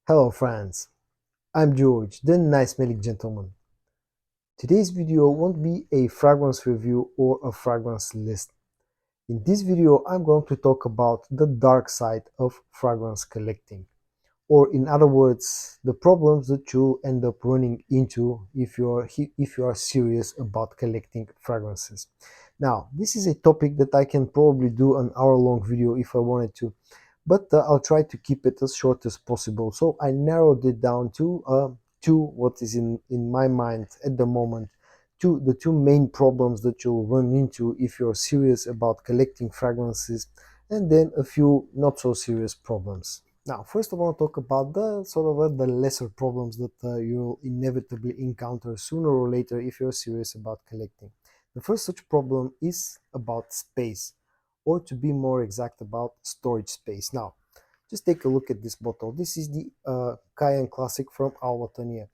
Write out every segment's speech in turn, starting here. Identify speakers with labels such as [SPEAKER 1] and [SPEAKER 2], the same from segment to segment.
[SPEAKER 1] Hello friends, I'm George, the nice smelling gentleman. Today's video won't be a fragrance review or a fragrance list. In this video, I'm going to talk about the dark side of fragrance collecting. Or in other words, the problems that you'll end up running into if you are serious about collecting fragrances. Now, this is a topic that I can probably do an hour-long video if I wanted to, but I'll try to keep it as short as possible. So I narrowed it down to what is in my mind at the moment, the two main problems that you'll run into if you're serious about collecting fragrances, and then a few not so serious problems. Now, first I want to talk about the sort of the lesser problems that you'll inevitably encounter sooner or later if you're serious about collecting. The first such problem is about space, or to be more exact, about storage space. Now, just take a look at this bottle. This is the Cayenne Classic from Albatania.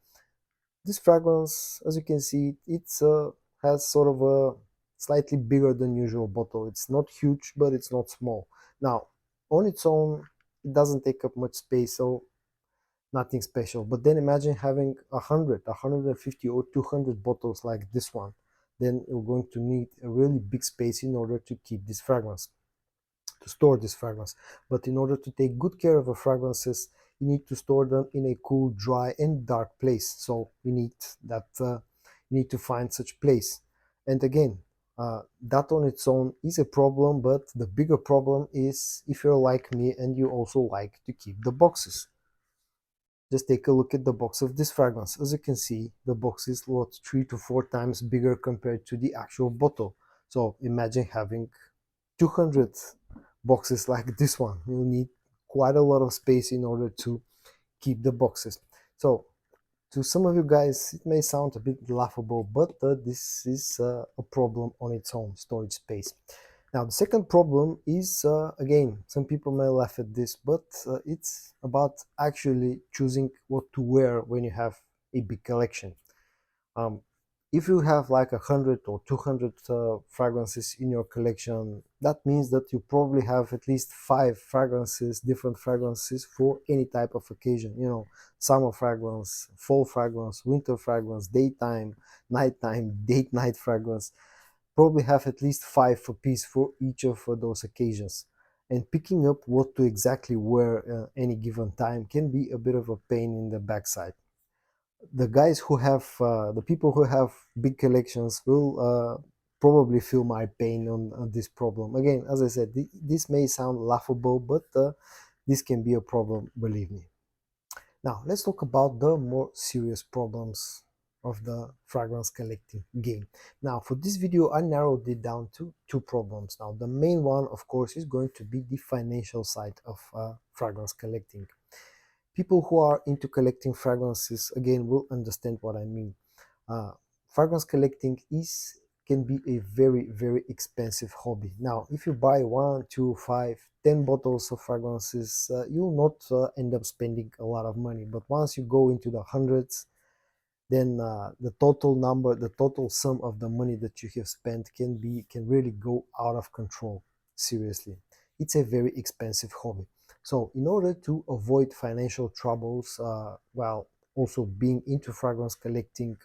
[SPEAKER 1] This fragrance, as you can see, has sort of a slightly bigger than usual bottle. It's not huge, but it's not small. Now, on its own, it doesn't take up much space, so nothing special. But then imagine having 100, 150, or 200 bottles like this one. Then you're going to need a really big space in order to keep this fragrance, to store this fragrance. But in order to take good care of the fragrances, you need to store them in a cool, dry, and dark place. So you need to find such place. And again, that on its own is a problem, but the bigger problem is if you're like me and you also like to keep the boxes. Just take a look at the box of this fragrance. As you can see, the box is what, 3 to 4 times bigger compared to the actual bottle. So imagine having 200 boxes like this one. You need quite a lot of space in order to keep the boxes. So to some of you guys, it may sound a bit laughable, but this is a problem on its own, storage space. Now, the second problem is, again, some people may laugh at this, but it's about actually choosing what to wear when you have a big collection. Um, if you have like 100 or 200 fragrances in your collection, that means that you probably have at least five fragrances, different fragrances for any type of occasion. You know, summer fragrance, fall fragrance, winter fragrance, daytime, nighttime, date night fragrance. Probably have at least five for piece for each of those occasions. And picking up what to exactly wear any given time can be a bit of a pain in the backside. The people who have big collections will probably feel my pain on this problem. Again, as I said, this may sound laughable, but this can be a problem, believe me. Now, let's talk about the more serious problems of the fragrance collecting game. Now, for this video, I narrowed it down to two problems. Now, the main one, of course, is going to be the financial side of fragrance collecting. People who are into collecting fragrances, again, will understand what I mean. uh, Fragrance collecting is can be a very expensive hobby. Now, if you buy 1, 2, 5, 10 bottles of fragrances, you'll not end up spending a lot of money. But once you go into the hundreds, then the total sum of the money that you have spent can really go out of control. Seriously, it's a very expensive hobby. So in order to avoid financial troubles while also being into fragrance collecting,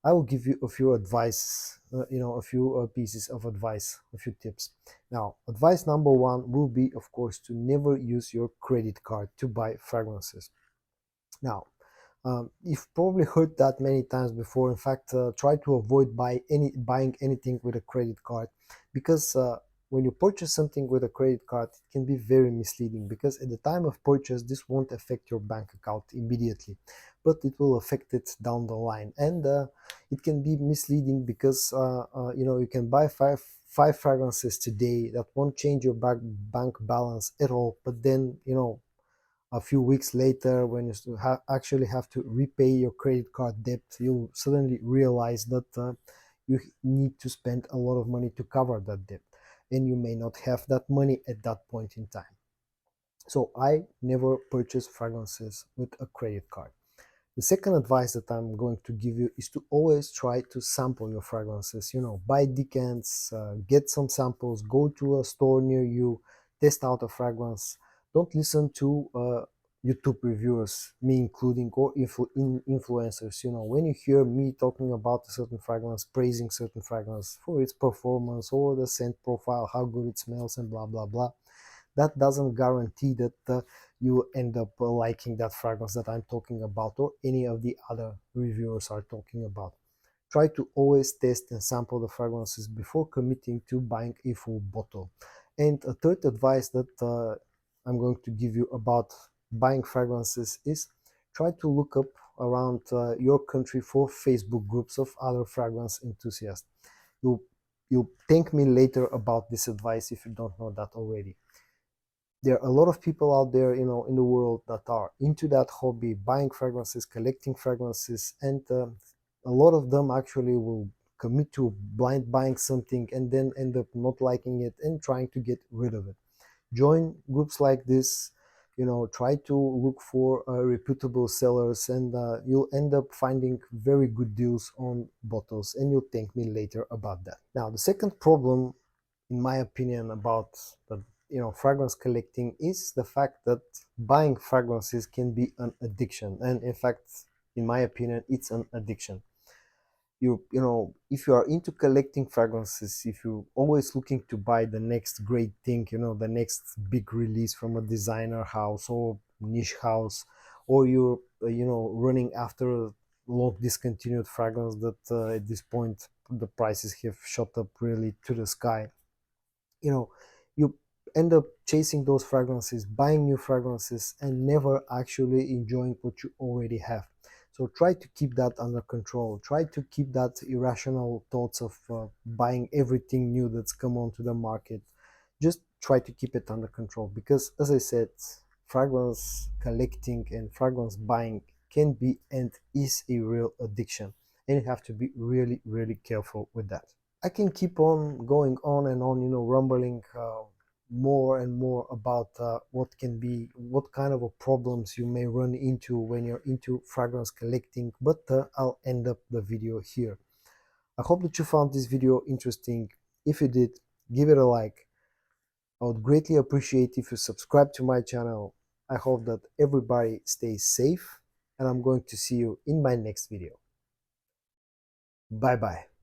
[SPEAKER 1] I will give you a few advice, a few pieces of advice, a few tips. Now, advice number one will be, of course, to never use your credit card to buy fragrances. Now, you've probably heard that many times before. In fact, try to avoid buying anything with a credit card, because when you purchase something with a credit card, it can be very misleading, because at the time of purchase, this won't affect your bank account immediately, but it will affect it down the line. And it can be misleading because you can buy five fragrances today that won't change your bank balance at all, but then a few weeks later, when you actually have to repay your credit card debt, you'll suddenly realize that you need to spend a lot of money to cover that debt, and you may not have that money at that point in time. So I never purchase fragrances with a credit card. The second advice that I'm going to give you is to always try to sample your fragrances. Buy decants, get some samples, go to a store near you, test out a fragrance. Don't listen to YouTube reviewers, me including, or influencers. When you hear me talking about a certain fragrance, praising certain fragrance for its performance or the scent profile, how good it smells, and blah blah blah, that doesn't guarantee that you end up liking that fragrance that I'm talking about or any of the other reviewers are talking about. Try to always test and sample the fragrances before committing to buying a full bottle. And a third advice that I'm going to give you about buying fragrances is try to look up around your country for Facebook groups of other fragrance enthusiasts. You'll thank me later about this advice if you don't know that already. There are a lot of people out there, in the world that are into that hobby, buying fragrances, collecting fragrances, and a lot of them actually will commit to blind buying something and then end up not liking it and trying to get rid of it. Join groups like this, try to look for reputable sellers, and you'll end up finding very good deals on bottles, and you'll thank me later about that. Now, the second problem, in my opinion, about the fragrance collecting is the fact that buying fragrances can be an addiction. And in fact, in my opinion, it's an addiction. If you are into collecting fragrances, if you're always looking to buy the next great thing, the next big release from a designer house or niche house, or you're running after a long discontinued fragrance that at this point the prices have shot up really to the sky, you end up chasing those fragrances, buying new fragrances, and never actually enjoying what you already have. So try to keep that under control. Try to keep that irrational thoughts of buying everything new that's come onto the market. Just try to keep it under control, because as I said, fragrance collecting and fragrance buying can be and is a real addiction, and you have to be really, really careful with that. I can keep on going on and on, rumbling more and more about what kind of problems you may run into when you're into fragrance collecting, but I'll end up the video here. I hope that you found this video interesting. If you did, give it a like. I would greatly appreciate if you subscribe to my channel. I hope that everybody stays safe, and I'm going to see you in my next video. Bye bye.